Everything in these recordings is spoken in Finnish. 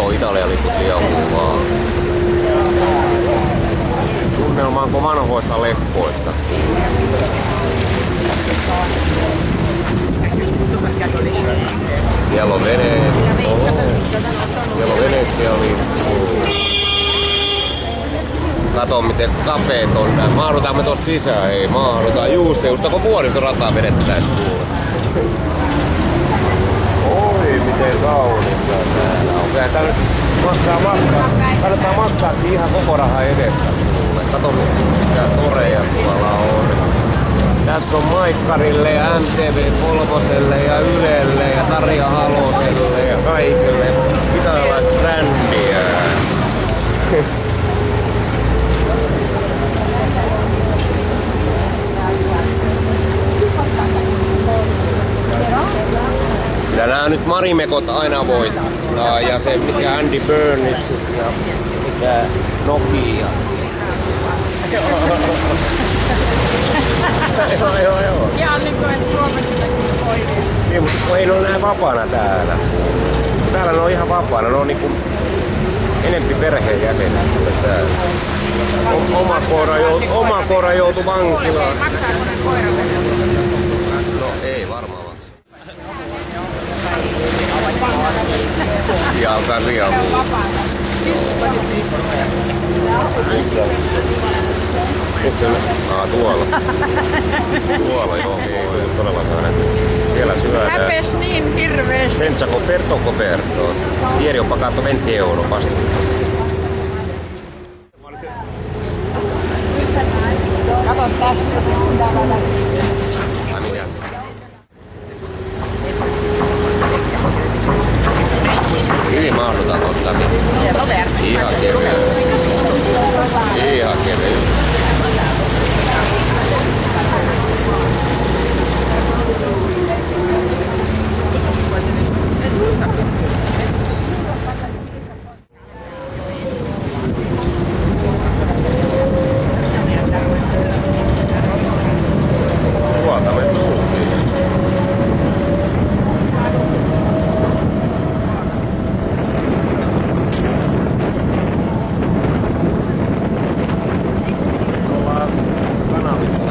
Joo, Italian liput liehuu vaan. Tunnelma onko vanhoista leffoista. Siellä on veneet. Siellä on Venetsia lippu. Kato miten kapeet on nää. Mahdutaanko me tosta sisään? Ei mahdutaan. Justako vuoristorataa vedettäis kuule. Oi miten kaunista täällä on. Kyllä tää nyt maksaa. Kannattaa maksaakin ihan koko raha edestä kuule. Kato mitä toreja tuolla on. Tässä on Maikkarille ja MTV3 ja Ylelle ja Tarja Haloselle ja kaikille italialaista brändiä. Kyllä nää nyt Marimekot aina voittaa ja se mikä Andy Burns ja mikä Nokia. Joo. Ihan niin kuin et Suomessakin oikein. Niin, mutta ei ne ole näin vapaana täällä. Täällä ne on ihan vapaana. Ne on niinku enempi perheenjäsenet täällä. Oma koira joutui vankilaan. Maksaako ne koiralle? No ei varmaan maksa. Jalka riehuu. Missä ne? Tuolla. Tuolla joo, ei todellakaan näkyy. Siellä syödään. Häpes niin hirveesti. Senza coperto. Ieri ho pagato 20 euro, basta. Kato tässä. Ai mikä? Hyvin mahdutaan tosta. Ihan kevyä. Ihan kevyä. Tuolta me tultiin. Ollaan kanavista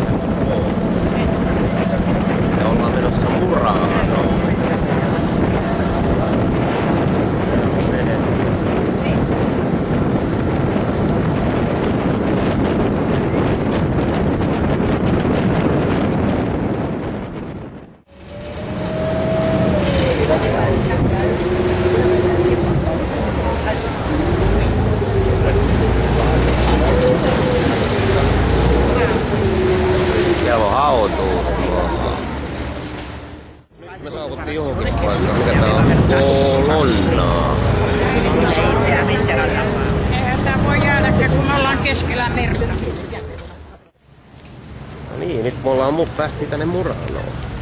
ja ollaan menossa Muranoon. Siellä on hautuus. Me saavuttiin johonkin paikkaan. Mikä tää on? Kolonnaa. Eihän sitä voi jäädäkään, kun me ollaan keskellä merta. No niin, nyt me päästiin tänne Muranoon.